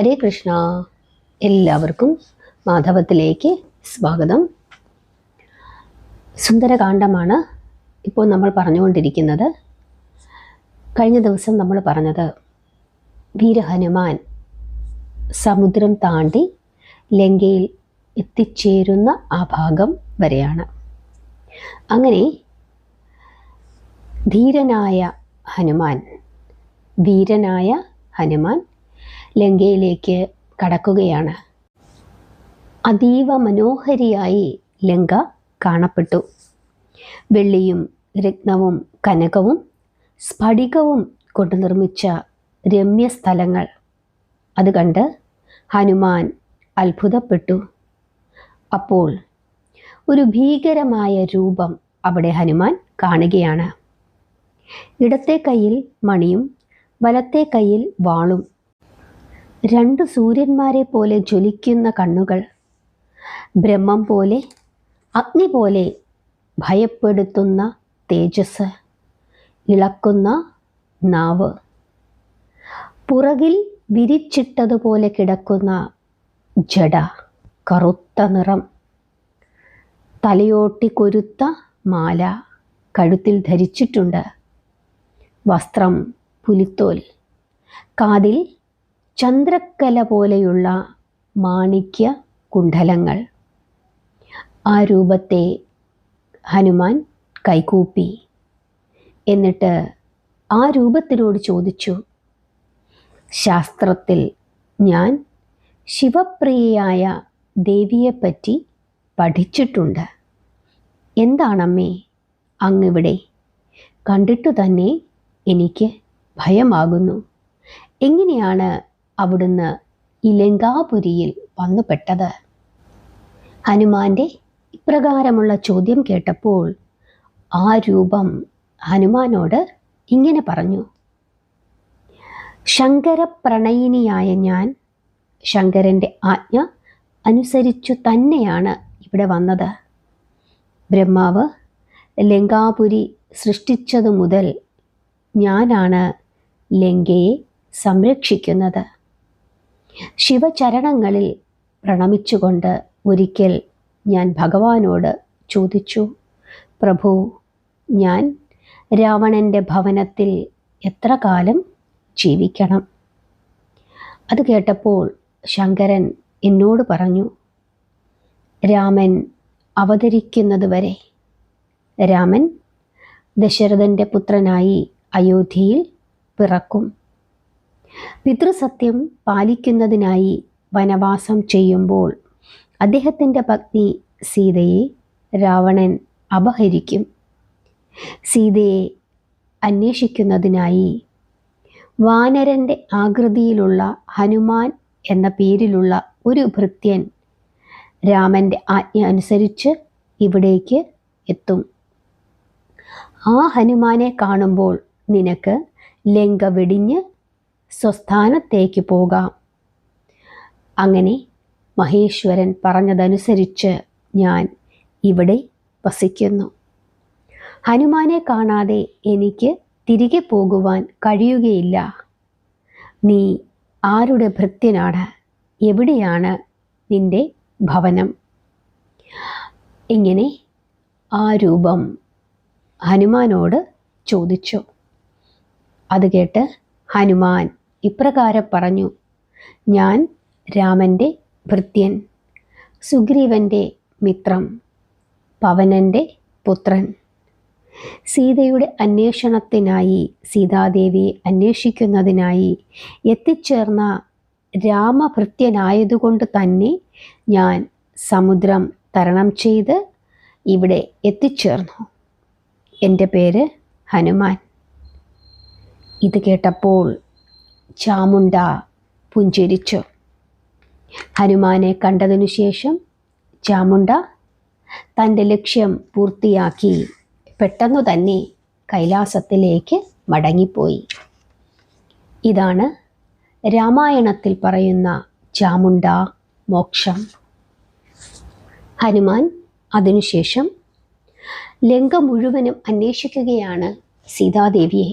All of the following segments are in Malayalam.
ഹരേ കൃഷ്ണ. എല്ലാവർക്കും മാധവത്തിലേക്ക് സ്വാഗതം. സുന്ദരകാന്ഡമാണ് ഇപ്പോൾ നമ്മൾ പറഞ്ഞുകൊണ്ടിരിക്കുന്നത്. കഴിഞ്ഞ ദിവസം നമ്മൾ പറഞ്ഞത് വീരഹനുമാൻ സമുദ്രം താണ്ടി ലങ്കയിൽ എത്തിച്ചേരുന്ന ആ ഭാഗം വരെയാണ്. അങ്ങനെ വീരനായ ഹനുമാൻ ലങ്കയിലേക്ക് കടക്കുകയാണ്. അതീവ മനോഹരിയായി ലങ്ക കാണപ്പെട്ടു. വെള്ളിയും രത്നവും കനകവും സ്ഫടികവും കൊണ്ട് നിർമ്മിച്ച രമ്യസ്ഥലങ്ങൾ അത് കണ്ട് ഹനുമാൻ അത്ഭുതപ്പെട്ടു. അപ്പോൾ ഒരു ഭീകരമായ രൂപം അവിടെ ഹനുമാൻ കാണുകയാണ്. ഇടത്തെ കൈയിൽ മണിയും വലത്തെ കൈയിൽ വാളും, രണ്ട് സൂര്യന്മാരെ പോലെ ജ്വലിക്കുന്ന കണ്ണുകൾ, ബ്രഹ്മം പോലെ അഗ്നി പോലെ ഭയപ്പെടുത്തുന്ന തേജസ്, ഇളക്കുന്ന നാവ്, പുറകിൽ വിരിച്ചിട്ടതുപോലെ കിടക്കുന്ന ജട, കറുത്ത നിറം, തലയോട്ടി കൊരുത്ത മാല കഴുത്തിൽ ധരിച്ചിട്ടുണ്ട്, വസ്ത്രം പുലിത്തോൽ, കാതിൽ ചന്ദ്രക്കല പോലെയുള്ള മാണിക്യ കുണ്ഡലങ്ങൾ. ആ രൂപത്തെ ഹനുമാൻ കൈകൂപ്പി. എന്നിട്ട് ആ രൂപത്തിനോട് ചോദിച്ചു, ശാസ്ത്രത്തിൽ ഞാൻ ശിവപ്രിയയായ ദേവിയെപ്പറ്റി പഠിച്ചിട്ടുണ്ട്. എന്താണമ്മേ അങ്ങിവിടെ? കണ്ടിട്ടു തന്നെ എനിക്ക് ഭയമാകുന്നു. എങ്ങനെയാണ് അവിടുന്ന് ഈ ലങ്കാപുരിയിൽ വന്നുപെട്ടത്? ഹനുമാന്റെ ഇപ്രകാരമുള്ള ചോദ്യം കേട്ടപ്പോൾ ആ രൂപം ഹനുമാനോട് ഇങ്ങനെ പറഞ്ഞു, ശങ്കരപ്രണയിനിയായ ഞാൻ ശങ്കരൻ്റെ ആജ്ഞ അനുസരിച്ചു തന്നെയാണ് ഇവിടെ വന്നത്. ബ്രഹ്മാവ് ലങ്കാപുരി സൃഷ്ടിച്ചതു മുതൽ ഞാനാണ് ലങ്കയെ സംരക്ഷിക്കുന്നത്. ശിവചരണങ്ങളിൽ പ്രണമിച്ചുകൊണ്ട് ഒരിക്കൽ ഞാൻ ഭഗവാനോട് ചോദിച്ചു, പ്രഭു, ഞാൻ രാവണൻ്റെ ഭവനത്തിൽ എത്ര കാലം ജീവിക്കണം? അത് കേട്ടപ്പോൾ ശങ്കരൻ എന്നോട് പറഞ്ഞു, രാമൻ അവതരിക്കുന്നത് വരെ. രാമൻ ദശരഥൻ്റെ പുത്രനായി അയോധ്യയിൽ പിറക്കും. പിതൃസത്യം പാലിക്കുന്നതിനായി വനവാസം ചെയ്യുമ്പോൾ അദ്ദേഹത്തിൻ്റെ പത്നി സീതയെ രാവണൻ അപഹരിക്കും. സീതയെ അന്വേഷിക്കുന്നതിനായി വാനരൻ്റെ ആകൃതിയിലുള്ള ഹനുമാൻ എന്ന പേരിലുള്ള ഒരു ഭൃത്യൻ രാമൻ്റെ ആജ്ഞ അനുസരിച്ച് ഇവിടേക്ക് എത്തും. ആ ഹനുമാനെ കാണുമ്പോൾ നിനക്ക് ലങ്ക വെടിഞ്ഞ് സ്വസ്ഥാനത്തേക്ക് പോകാം. അങ്ങനെ മഹേശ്വരൻ പറഞ്ഞതനുസരിച്ച് ഞാൻ ഇവിടെ വസിക്കുന്നു. ഹനുമാനെ കാണാതെ എനിക്ക് തിരികെ പോകുവാൻ കഴിയുകയില്ല. നീ ആരുടെ ഭൃത്യനാണ്? എവിടെയാണ് നിന്റെ ഭവനം? ഇങ്ങനെ ആ രൂപം ഹനുമാനോട് ചോദിച്ചു. അത് കേട്ട് ഹനുമാൻ ഇപ്രകാരം പറഞ്ഞു, ഞാൻ രാമൻ്റെ ഭൃത്യൻ, സുഗ്രീവൻ്റെ മിത്രം, പവനൻ്റെ പുത്രൻ. സീതയുടെ അന്വേഷണത്തിനായി, സീതാദേവിയെ അന്വേഷിക്കുന്നതിനായി എത്തിച്ചേർന്ന രാമഭൃത്യനായതുകൊണ്ട് തന്നെ ഞാൻ സമുദ്രം തരണം ചെയ്ത് ഇവിടെ എത്തിച്ചേർന്നു. എൻ്റെ പേര് ഹനുമാൻ. ഇത് കേട്ടപ്പോൾ ചാമുണ്ട പുഞ്ചിരിച്ചു. ഹനുമാനെ കണ്ടതിനു ശേഷം ചാമുണ്ട തൻ്റെ ലക്ഷ്യം പൂർത്തിയാക്കി പെട്ടെന്നു തന്നെ കൈലാസത്തിലേക്ക് മടങ്ങിപ്പോയി. ഇതാണ് രാമായണത്തിൽ പറയുന്ന ചാമുണ്ട മോക്ഷം. ഹനുമാൻ അതിനുശേഷം ലങ്ക മുഴുവനും അന്വേഷിക്കുകയാണ് സീതാദേവിയെ.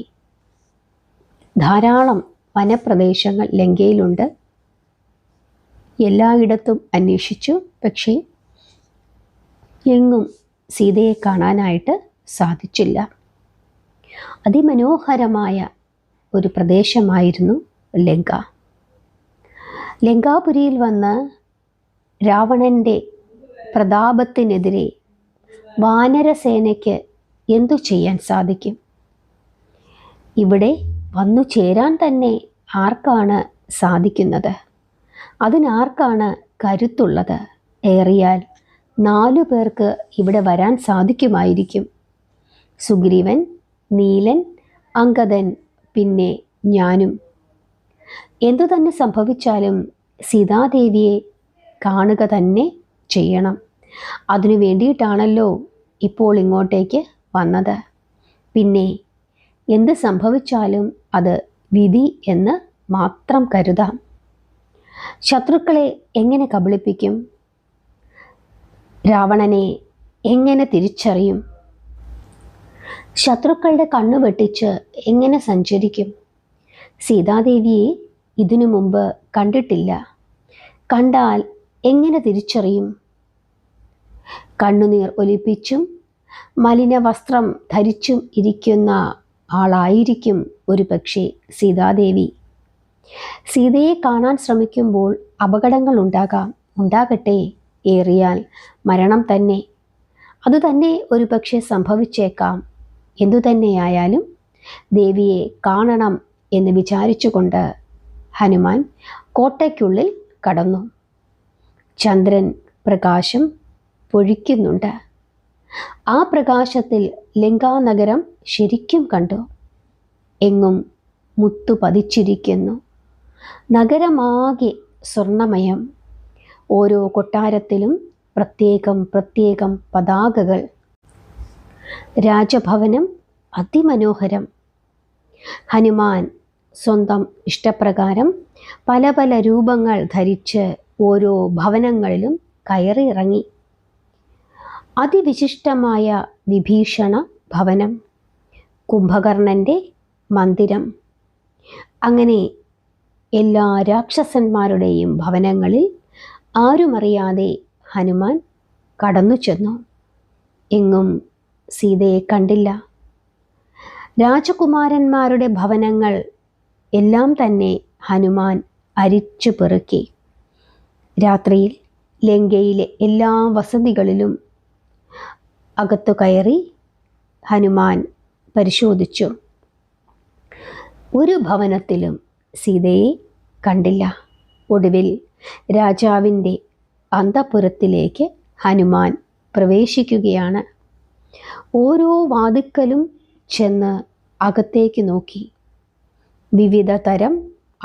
ധാരാളം വനപ്രദേശങ്ങൾ ലങ്കയിലുണ്ട്. എല്ലായിടത്തും അന്വേഷിച്ചു, പക്ഷേ എങ്ങും സീതയെ കാണാനായിട്ട് സാധിച്ചില്ല. അതിമനോഹരമായ ഒരു പ്രദേശമായിരുന്നു ലങ്ക. ലങ്കാപുരിയിൽ വന്ന് രാവണൻ്റെ പ്രതാപത്തിനെതിരെ വാനരസേനയ്ക്ക് എന്തു ചെയ്യാൻ സാധിക്കും? ഇവിടെ വന്നു ചേരാൻ തന്നെ ആർക്കാണ് സാധിക്കുന്നത്? അതിനാർക്കാണ് കരുത്തുള്ളത്? ഏറിയാൽ 4 പേർക്ക് ഇവിടെ വരാൻ സാധിക്കുമായിരിക്കും. സുഗ്രീവൻ, നീലൻ, അംഗദൻ, പിന്നെ ഞാനും. എന്തു തന്നെ സംഭവിച്ചാലും സീതാദേവിയെ കാണുക തന്നെ ചെയ്യണം. അതിനു വേണ്ടിയിട്ടാണല്ലോ ഇപ്പോൾ ഇങ്ങോട്ടേക്ക് വന്നത്. പിന്നെ എന്ത് സംഭവിച്ചാലും അത് വിധി എന്ന് മാത്രം കരുതാം. ശത്രുക്കളെ എങ്ങനെ കബളിപ്പിക്കും? രാവണനെ എങ്ങനെ തിരിച്ചറിയും? ശത്രുക്കളുടെ കണ്ണു വെട്ടിച്ച് എങ്ങനെ സഞ്ചരിക്കും? സീതാദേവിയെ ഇതിനു മുമ്പ് കണ്ടിട്ടില്ല. കണ്ടാൽ എങ്ങനെ തിരിച്ചറിയും? കണ്ണുനീർ ഒലിപ്പിച്ചും മലിന വസ്ത്രം ധരിച്ചും ഇരിക്കുന്ന ആളായിരിക്കും ഒരു പക്ഷേ സീതാദേവി. സീതയെ കാണാൻ ശ്രമിക്കുമ്പോൾ അപകടങ്ങൾ ഉണ്ടാകട്ടെ, ഏറിയാൽ മരണം തന്നെ. അതുതന്നെ ഒരു പക്ഷേ സംഭവിച്ചേക്കാം. എന്തുതന്നെയായാലും ദേവിയെ കാണണം എന്ന് വിചാരിച്ചുകൊണ്ട് ഹനുമാൻ കോട്ടയ്ക്കുള്ളിൽ കടന്നു. ചന്ദ്രൻ പ്രകാശം പൊഴിക്കുന്നുണ്ട്. ആ പ്രകാശത്തിൽ ലങ്കാനഗരം ശരിക്കും കണ്ടു. എങ്ങും മുത്തു പതിച്ചിരിക്കുന്നു. നഗരമാകെ സ്വർണ്ണമയം. ഓരോ കൊട്ടാരത്തിലും പ്രത്യേകം പതാകകൾ. രാജഭവനം അതിമനോഹരം. ഹനുമാൻ സ്വന്തം ഇഷ്ടപ്രകാരം പല പല രൂപങ്ങൾ ധരിച്ച് ഓരോ ഭവനങ്ങളിലും കയറിയിറങ്ങി. അതിവിശിഷ്ടമായ വിഭീഷണ ഭവനം, കുംഭകർണൻ്റെ മന്ദിരം, അങ്ങനെ എല്ലാ രാക്ഷസന്മാരുടെയും ഭവനങ്ങളിൽ ആരുമറിയാതെ ഹനുമാൻ കടന്നു ചെന്നു. എങ്ങും സീതയെ കണ്ടില്ല. രാജകുമാരന്മാരുടെ ഭവനങ്ങൾ എല്ലാം തന്നെ ഹനുമാൻ അരിച്ചു പെറുക്കി. രാത്രിയിൽ ലങ്കയിലെ എല്ലാ വസതികളിലും അകത്തു കയറി ഹനുമാൻ പരിശോധിച്ചു. ഒരു ഭവനത്തിലും സീതയെ കണ്ടില്ല. ഒടുവിൽ രാജാവിൻ്റെ അന്തഃപുരത്തിലേക്ക് ഹനുമാൻ പ്രവേശിക്കുകയാണ്. ഓരോ വാതിൽക്കലും ചെന്ന് അകത്തേക്ക് നോക്കി. വിവിധ തരം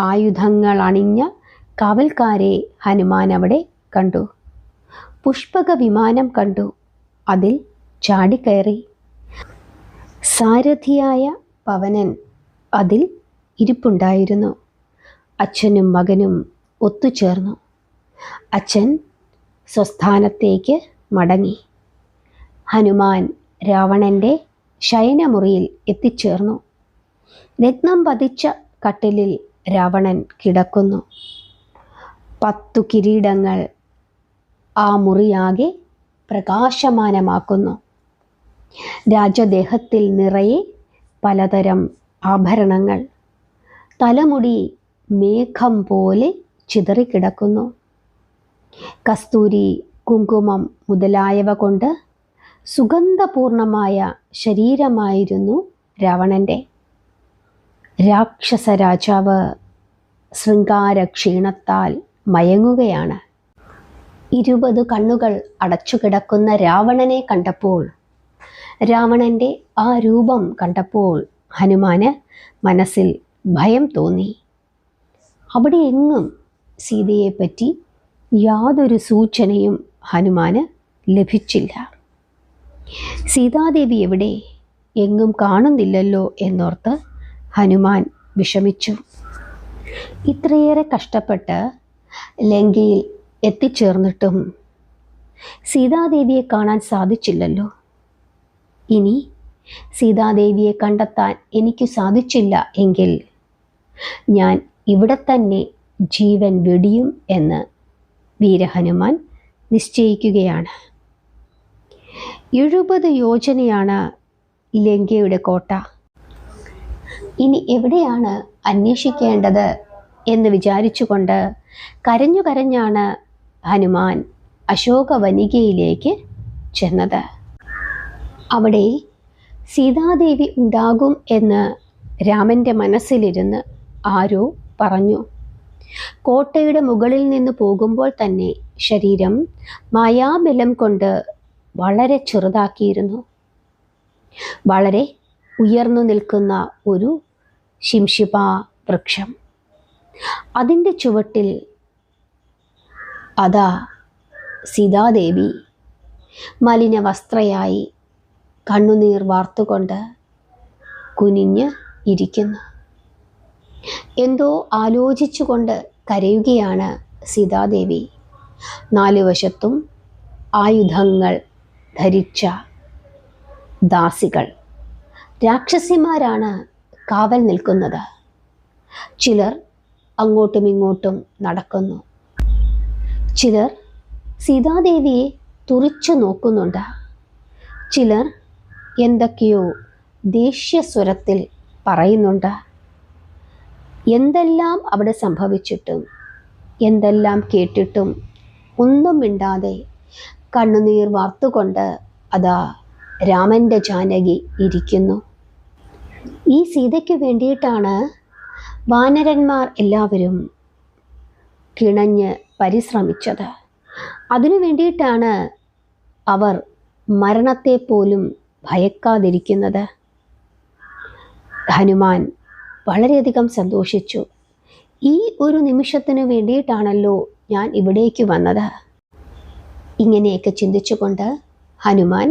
ആയുധങ്ങൾ അണിഞ്ഞ കാവൽക്കാരെ ഹനുമാൻ അവിടെ കണ്ടു. പുഷ്പക വിമാനം കണ്ടു. അതിൽ ചാടിക്കയറി. സാരഥിയായ പവനൻ അതിൽ ഇരിപ്പുണ്ടായിരുന്നു. അച്ഛനും മകനും ഒത്തുചേർന്നു. അച്ഛൻ സ്വസ്ഥാനത്തേക്ക് മടങ്ങി. ഹനുമാൻ രാവണൻ്റെ ശയനമുറിയിൽ എത്തിച്ചേർന്നു. രത്നം പതിച്ച കട്ടിലിൽ രാവണൻ കിടക്കുന്നു. 10 കിരീടങ്ങൾ ആ മുറിയാകെ പ്രകാശമാനമാക്കുന്നു. രാജദേഹത്തിൽ നിറയെ പലതരം ആഭരണങ്ങൾ. തലമുടി മേഘം പോലെ ചിതറിക്കിടക്കുന്നു. കസ്തൂരി, കുങ്കുമം മുതലായവ കൊണ്ട് സുഗന്ധപൂർണമായ ശരീരമായിരുന്നു രാവണൻ്റെ. രാക്ഷസ രാജാവ് ശൃംഗാരക്ഷീണത്താൽ മയങ്ങുകയാണ്. 20 കണ്ണുകൾ അടച്ചുകിടക്കുന്ന രാവണനെ കണ്ടപ്പോൾ, രാവണൻ്റെ ആ രൂപം കണ്ടപ്പോൾ ഹനുമാന് മനസ്സിൽ ഭയം തോന്നി. അവിടെ എങ്ങും സീതയെപ്പറ്റി യാതൊരു സൂചനയും ഹനുമാന് ലഭിച്ചില്ല. സീതാദേവി എവിടെ? എങ്ങും കാണുന്നില്ലല്ലോ എന്നോർത്ത് ഹനുമാൻ വിഷമിച്ചു. ഇത്രയേറെ കഷ്ടപ്പെട്ട് ലങ്കയിൽ എത്തിച്ചേർന്നിട്ടും സീതാദേവിയെ കാണാൻ സാധിച്ചില്ലല്ലോ. ഇനി സീതാദേവിയെ കണ്ടെത്താൻ എനിക്ക് സാധിച്ചില്ല എങ്കിൽ ഞാൻ ഇവിടെ തന്നെ ജീവൻ വെടിയും എന്ന് വീരഹനുമാൻ നിശ്ചയിക്കുകയാണ്. 70 യോജനയാണ് ലങ്കയുടെ കോട്ട. ഇനി എവിടെയാണ് അന്വേഷിക്കേണ്ടത് എന്ന് വിചാരിച്ചുകൊണ്ട് കരഞ്ഞു കരഞ്ഞാണ് ഹനുമാൻ അശോകവനികയിലേക്ക് ചെന്നത്. അവിടെ സീതാദേവി ഉണ്ടാകും എന്ന് രാമൻ്റെ മനസ്സിലിരുന്ന് ആരോ പറഞ്ഞു. കോട്ടയുടെ മുകളിൽ നിന്ന് പോകുമ്പോൾ തന്നെ ശരീരം മായാബലം കൊണ്ട് വളരെ ചെറുതാക്കിയിരുന്നു. വളരെ ഉയർന്നു നിൽക്കുന്ന ഒരു ശിംശിപാ വൃക്ഷം, അതിൻ്റെ ചുവട്ടിൽ അതാ സീതാദേവി മലിനവസ്ത്രയായി കണ്ണുനീർ വാർത്തുകൊണ്ട് കുനിഞ്ഞ് ഇരിക്കുന്നു. എന്തോ ആലോചിച്ചുകൊണ്ട് കരയുകയാണ് സീതാദേവി. 4 വശത്തും ആയുധങ്ങൾ ധരിച്ച ദാസികൾ, രാക്ഷസിമാരാണ് കാവൽ നിൽക്കുന്നത്. ചിലർ അങ്ങോട്ടും ഇങ്ങോട്ടും നടക്കുന്നു. ചിലർ സീതാദേവിയെ തുറിച്ചു നോക്കുന്നുണ്ട്. ചിലർ എന്തൊക്കെയോ ദേഷ്യസ്വരത്തിൽ പറയുന്നുണ്ട്. എന്തെല്ലാം അവിടെ സംഭവിച്ചിട്ടും എന്തെല്ലാം കേട്ടിട്ടും ഒന്നും മിണ്ടാതെ കണ്ണുനീർ വാർത്തുകൊണ്ട് അതാ രാമൻ്റെ ജാനകി ഇരിക്കുന്നു. ഈ സീതയ്ക്ക് വേണ്ടിയിട്ടാണ് വാനരന്മാർ എല്ലാവരും കിണഞ്ഞ് പരിശ്രമിച്ചത്. അതിനു വേണ്ടിയിട്ടാണ് അവർ മരണത്തെ പോലും ഭയക്കാതിരിക്കുന്നത്. ഹനുമാൻ വളരെയധികം സന്തോഷിച്ചു. ഈ ഒരു നിമിഷത്തിന് വേണ്ടിയിട്ടാണല്ലോ ഞാൻ ഇവിടേക്ക് വന്നത്. ഇങ്ങനെയൊക്കെ ചിന്തിച്ചുകൊണ്ട് ഹനുമാൻ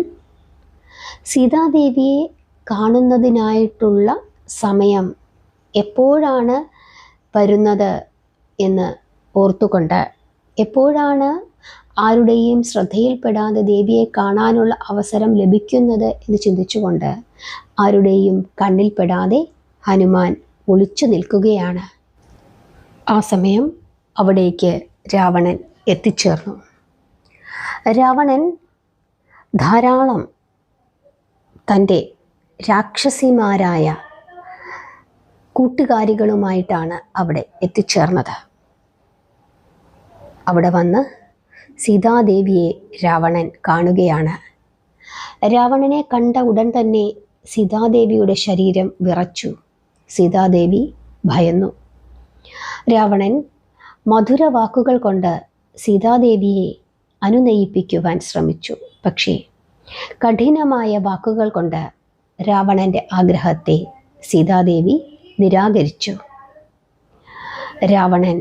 സീതാദേവിയെ കാണുന്നതിനായിട്ടുള്ള സമയം എപ്പോഴാണ് വരുന്നത് എന്ന് ഓർത്തുകൊണ്ട്, എപ്പോഴാണ് ആരുടെയും ശ്രദ്ധയിൽപ്പെടാതെ ദേവിയെ കാണാനുള്ള അവസരം ലഭിക്കുന്നത് എന്ന് ചിന്തിച്ചുകൊണ്ട് ആരുടെയും കണ്ണിൽപ്പെടാതെ ഹനുമാൻ ഒളിച്ചു നിൽക്കുകയാണ്. ആ സമയം അവിടേക്ക് രാവണൻ എത്തിച്ചേർന്നു. രാവണൻ ധാരാളം തൻ്റെ രാക്ഷസിമാരായ കൂട്ടുകാരികളുമായിട്ടാണ് അവിടെ എത്തിച്ചേർന്നത്. അവിടെ വന്ന് സീതാദേവിയെ രാവണൻ കാണുകയാണ്. രാവണനെ കണ്ട ഉടൻ തന്നെ സീതാദേവിയുടെ ശരീരം വിറച്ചു. സീതാദേവി ഭയന്നു. രാവണൻ മധുര വാക്കുകൾ കൊണ്ട് സീതാദേവിയെ അനുനയിപ്പിക്കുവാൻ ശ്രമിച്ചു. പക്ഷേ കഠിനമായ വാക്കുകൾ കൊണ്ട് രാവണൻ്റെ ആഗ്രഹത്തെ സീതാദേവി നിരാകരിച്ചു. രാവണൻ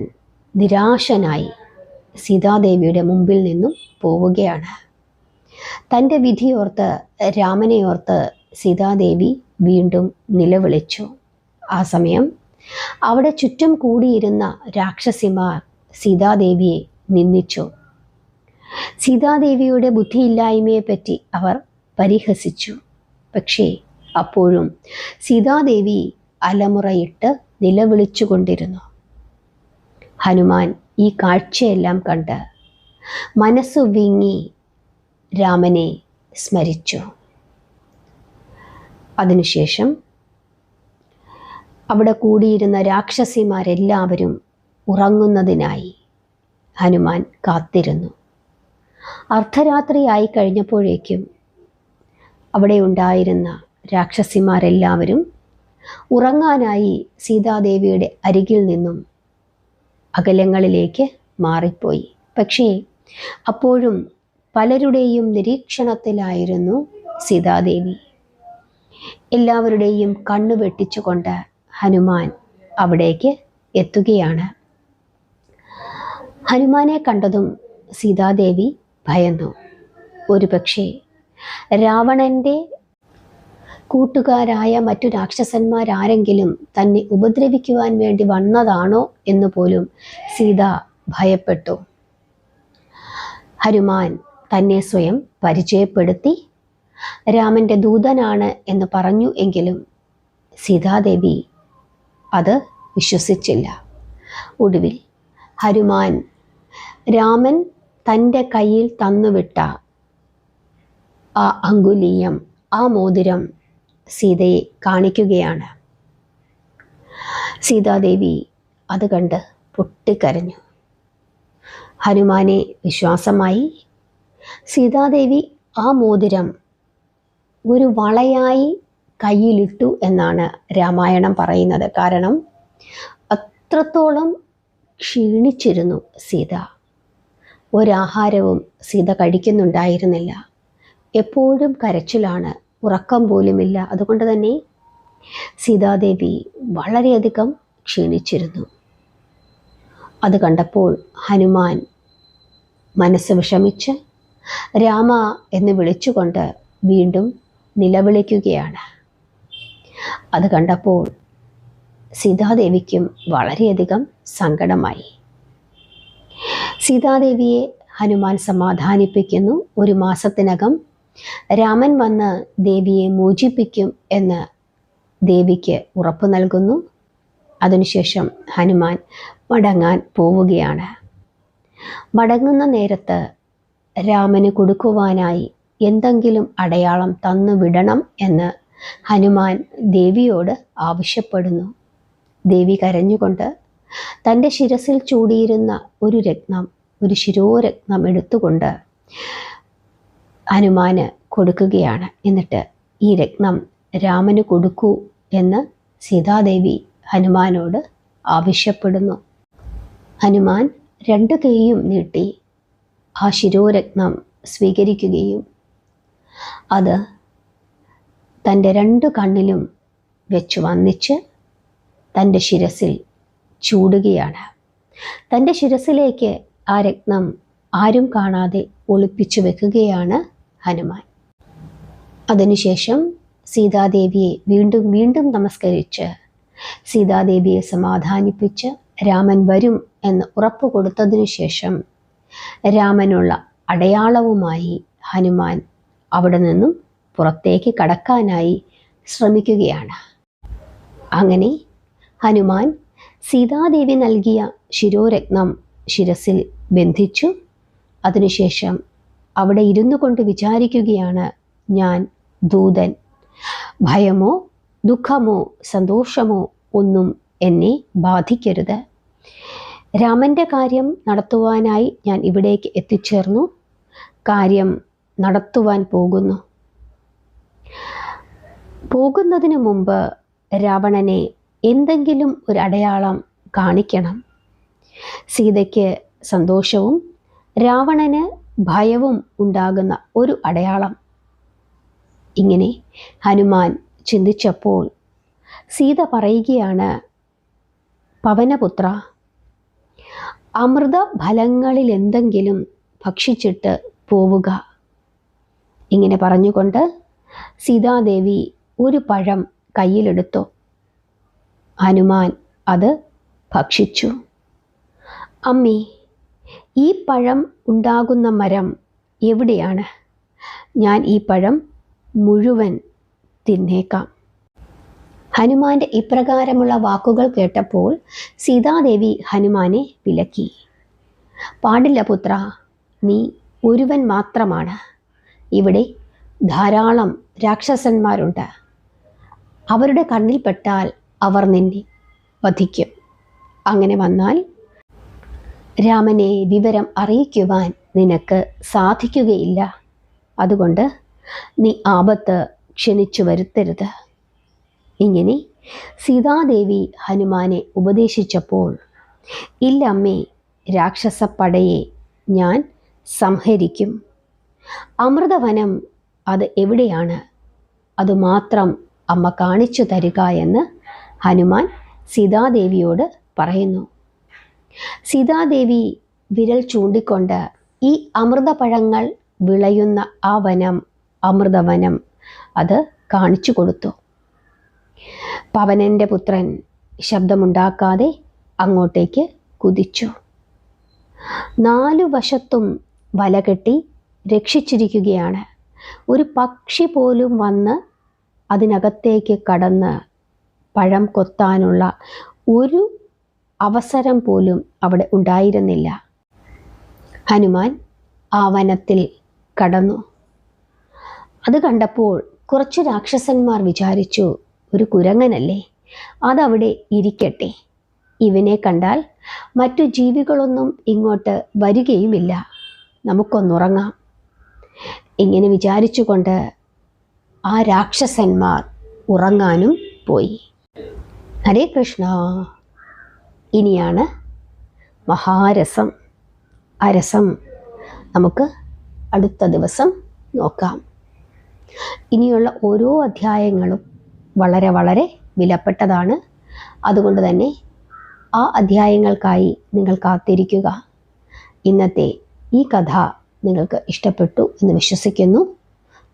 നിരാശനായി സീതാദേവിയുടെ മുമ്പിൽ നിന്നും പോവുകയാണ്. തൻ്റെ വിധിയോർത്ത്, രാമനെയോർത്ത് സീതാദേവി വീണ്ടും നിലവിളിച്ചു. ആ സമയം അവിടെ ചുറ്റും കൂടിയിരുന്ന രാക്ഷസിമാർ സീതാദേവിയെ നിന്ദിച്ചു. സീതാദേവിയുടെ ബുദ്ധിയില്ലായ്മയെപ്പറ്റി അവർ പരിഹസിച്ചു. പക്ഷേ അപ്പോഴും സീതാദേവി അലമുറയിട്ട് നിലവിളിച്ചു കൊണ്ടിരുന്നു. ഹനുമാൻ ഈ കാഴ്ചയെല്ലാം കണ്ട് മനസ്സു വിങ്ങി രാമനെ സ്മരിച്ചു. അതിനുശേഷം അവിടെ കൂടിയിരുന്ന രാക്ഷസിമാരെല്ലാവരും ഉറങ്ങുന്നതിനായി ഹനുമാൻ കാത്തിരുന്നു. അർദ്ധരാത്രിയായി കഴിഞ്ഞപ്പോഴേക്കും അവിടെ ഉണ്ടായിരുന്ന രാക്ഷസിമാരെല്ലാവരും ഉറങ്ങാനായി സീതാദേവിയുടെ അരികിൽ നിന്നും അകലങ്ങളിലേക്ക് മാറിപ്പോയി. പക്ഷേ അപ്പോഴും പലരുടെയും നിരീക്ഷണത്തിലായിരുന്നു സീതാദേവി. എല്ലാവരുടെയും കണ്ണു വെട്ടിച്ചുകൊണ്ട് ഹനുമാൻ അവിടേക്ക് എത്തുകയാണ്. ഹനുമാനെ കണ്ടതും സീതാദേവി ഭയന്നു. ഒരുപക്ഷെ രാവണൻ്റെ കൂട്ടുകാരായ മറ്റു രാക്ഷസന്മാരാരെങ്കിലും തന്നെ ഉപദ്രവിക്കുവാൻ വേണ്ടി വന്നതാണോ എന്ന് പോലും സീത ഭയപ്പെട്ടു. ഹനുമാൻ തന്നെ സ്വയം പരിചയപ്പെടുത്തി രാമൻ്റെ ദൂതനാണ് എന്ന് പറഞ്ഞു. എങ്കിലും സീതാദേവി അത് വിശ്വസിച്ചില്ല. ഒടുവിൽ ഹനുമാൻ രാമൻ തൻ്റെ കയ്യിൽ തന്നുവിട്ട ആ അങ്കുലീയം, ആ മോതിരം സീതയെ കാണിക്കുകയാണ്. സീതാദേവി അത് കണ്ട് പൊട്ടിക്കരഞ്ഞു. ഹനുമാനെ വിശ്വാസമായി. സീതാദേവി ആ മോതിരം ഒരു വളയായി കയ്യിലിട്ടു എന്നാണ് രാമായണം പറയുന്നത്. കാരണം അത്രത്തോളം ക്ഷീണിച്ചിരുന്നു സീത. ഒരാഹാരവും സീത കഴിക്കുന്നുണ്ടായിരുന്നില്ല. എപ്പോഴും കരച്ചിലാണ്, ഉറക്കം പോലുമില്ല. അതുകൊണ്ട് തന്നെ സീതാദേവി വളരെയധികം ക്ഷീണിച്ചിരുന്നു. അത് കണ്ടപ്പോൾ ഹനുമാൻ മനസ്സ് വിഷമിച്ച് രാമ എന്ന് വിളിച്ചുകൊണ്ട് വീണ്ടും നിലവിളിക്കുകയാണ്. അത് കണ്ടപ്പോൾ സീതാദേവിക്കും വളരെയധികം സങ്കടമായി. സീതാദേവിയെ ഹനുമാൻ സമാധാനിപ്പിക്കുന്നു. 1 മാസത്തിനകം രാമൻ വന്ന് ദേവിയെ മോചിപ്പിക്കും എന്ന് ദേവിക്ക് ഉറപ്പ് നൽകുന്നു. അതിനുശേഷം ഹനുമാൻ മടങ്ങാൻ പോവുകയാണ്. മടങ്ങുന്ന നേരത്ത് രാമന് കൊടുക്കുവാനായി എന്തെങ്കിലും അടയാളം തന്നു വിടണം എന്ന് ഹനുമാൻ ദേവിയോട് ആവശ്യപ്പെടുന്നു. ദേവി കരഞ്ഞുകൊണ്ട് തൻ്റെ ശിരസിൽ ചൂടിയിരുന്ന ഒരു രത്നം, ഒരു ശിരോരത്നം എടുത്തുകൊണ്ട് ഹനുമാന് കൊടുക്കുകയാണ്. എന്നിട്ട് ഈ രത്നം രാമന് കൊടുക്കൂ എന്ന് സീതാദേവി ഹനുമാനോട് ആവശ്യപ്പെടുന്നു. ഹനുമാൻ 2 കൈയും നീട്ടി ആ ശിരോരത്നം സ്വീകരിക്കുകയും അത് തൻ്റെ 2 കണ്ണിലും വെച്ച് വന്നിച്ച് തൻ്റെ ശിരസിൽ ചൂടുകയാണ്. തൻ്റെ ശിരസിലേക്ക് ആ രത്നം ആരും കാണാതെ ഒളിപ്പിച്ചു വെക്കുകയാണ് ഹനുമാൻ. അതിനുശേഷം സീതാദേവിയെ വീണ്ടും വീണ്ടും നമസ്കരിച്ച് സീതാദേവിയെ സമാധാനിപ്പിച്ച് രാമൻ വരും എന്ന് ഉറപ്പ് കൊടുത്തതിനു ശേഷം രാമനുള്ള അടയാളവുമായി ഹനുമാൻ അവിടെ നിന്നും പുറത്തേക്ക് കടക്കാനായി ശ്രമിക്കുകയാണ്. അങ്ങനെ ഹനുമാൻ സീതാദേവി നൽകിയ ശിരോരത്നം ശിരസിൽ ബന്ധിച്ചു. അതിനുശേഷം അവിടെ ഇരുന്നു കൊണ്ട് വിചാരിക്കുകയാണ്, ഞാൻ ദൂതൻ, ഭയമോ ദുഃഖമോ സന്തോഷമോ ഒന്നും എന്നെ ബാധിക്കരുത്. രാമൻ്റെ കാര്യം നടത്തുവാനായി ഞാൻ ഇവിടേക്ക് എത്തിച്ചേർന്നു. കാര്യം നടത്തുവാൻ പോകുന്നതിന് മുമ്പ് രാവണനെ എന്തെങ്കിലും ഒരു അടയാളം കാണിക്കണം. സീതയ്ക്ക് സന്തോഷവും രാവണന് ഭയവും ഉണ്ടാകുന്ന ഒരു അടയാളം. ഇങ്ങനെ ഹനുമാൻ ചിന്തിച്ചപ്പോൾ സീത പറയുകയാണ്, പവനപുത്ര, അമൃത ഫലങ്ങളിൽ എന്തെങ്കിലും ഭക്ഷിച്ചിട്ട് പോവുക. ഇങ്ങനെ പറഞ്ഞുകൊണ്ട് സീതാദേവി ഒരു പഴം കയ്യിലെടുത്തു. ഹനുമാൻ അത് ഭക്ഷിച്ചു. അമ്മേ, ഈ പഴം ഉണ്ടാകുന്ന മരം എവിടെയാണ്? ഞാൻ ഈ പഴം മുഴുവൻ തിന്നേക്കാം. ഹനുമാന്റെ ഇപ്രകാരമുള്ള വാക്കുകൾ കേട്ടപ്പോൾ സീതാദേവി ഹനുമാനെ വിലക്കി. പാടില്ല പുത്ര, നീ ഒരുവൻ മാത്രമാണ്. ഇവിടെ ധാരാളം രാക്ഷസന്മാരുണ്ട്. അവരുടെ കണ്ണിൽപ്പെട്ടാൽ അവർ നിന്നെ വധിക്കും. അങ്ങനെ വന്നാൽ രാമനെ വിവരം അറിയിക്കുവാൻ നിനക്ക് സാധിക്കുകയില്ല. അതുകൊണ്ട് നീ ആപത്ത് ക്ഷണിച്ചു വരുത്തരുത്. ഇങ്ങനെ സീതാദേവി ഹനുമാനെ ഉപദേശിച്ചപ്പോൾ, ഇല്ല അമ്മേ, രാക്ഷസപ്പടയെ ഞാൻ സംഹരിക്കും. അമൃതവനം അത് എവിടെയാണ്? അതുമാത്രം അമ്മ കാണിച്ചു തരിക എന്ന് ഹനുമാൻ സീതാദേവിയോട് പറയുന്നു. സീതാദേവി വിരൽ ചൂണ്ടിക്കൊണ്ട് ഈ അമൃതപഴങ്ങൾ വിളയുന്ന ആ വനം, അമൃതവനം, അത് കാണിച്ചു കൊടുത്തു. പവനൻ്റെ പുത്രൻ ശബ്ദമുണ്ടാക്കാതെ അങ്ങോട്ടേക്ക് കുതിച്ചു. 4 വശത്തും വല കെട്ടി രക്ഷിച്ചിരിക്കുകയാണ്. ഒരു പക്ഷി പോലും വന്ന് അതിനകത്തേക്ക് കടന്ന് പഴം കൊത്താനുള്ള ഒരു അവസരം പോലും അവിടെ ഉണ്ടായിരുന്നില്ല. ഹനുമാൻ ആ വനത്തിൽ കടന്നു. അത് കണ്ടപ്പോൾ കുറച്ച് രാക്ഷസന്മാർ വിചാരിച്ചു, ഒരു കുരങ്ങനല്ലേ, അതവിടെ ഇരിക്കട്ടെ, ഇവനെ കണ്ടാൽ മറ്റു ജീവികളൊന്നും ഇങ്ങോട്ട് വരികയുമില്ല, നമുക്കൊന്നുറങ്ങാം. ഇങ്ങനെ വിചാരിച്ചുകൊണ്ട് ആ രാക്ഷസന്മാർ ഉറങ്ങാനും പോയി. ഹരേ കൃഷ്ണ. ഇനിയാണ് മഹാരസം. ആ രസം നമുക്ക് അടുത്ത ദിവസം നോക്കാം. ഇനിയുള്ള ഓരോ അധ്യായങ്ങളും വളരെ വളരെ വിലപ്പെട്ടതാണ്. അതുകൊണ്ട് തന്നെ ആ അധ്യായങ്ങൾക്കായി നിങ്ങൾ കാത്തിരിക്കുക. ഇന്നത്തെ ഈ കഥ നിങ്ങൾക്ക് ഇഷ്ടപ്പെട്ടു എന്ന് വിശ്വസിക്കുന്നു.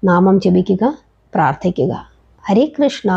നാമം ജപിക്കുക, പ്രാർത്ഥിക്കുക. ഹരേ കൃഷ്ണ.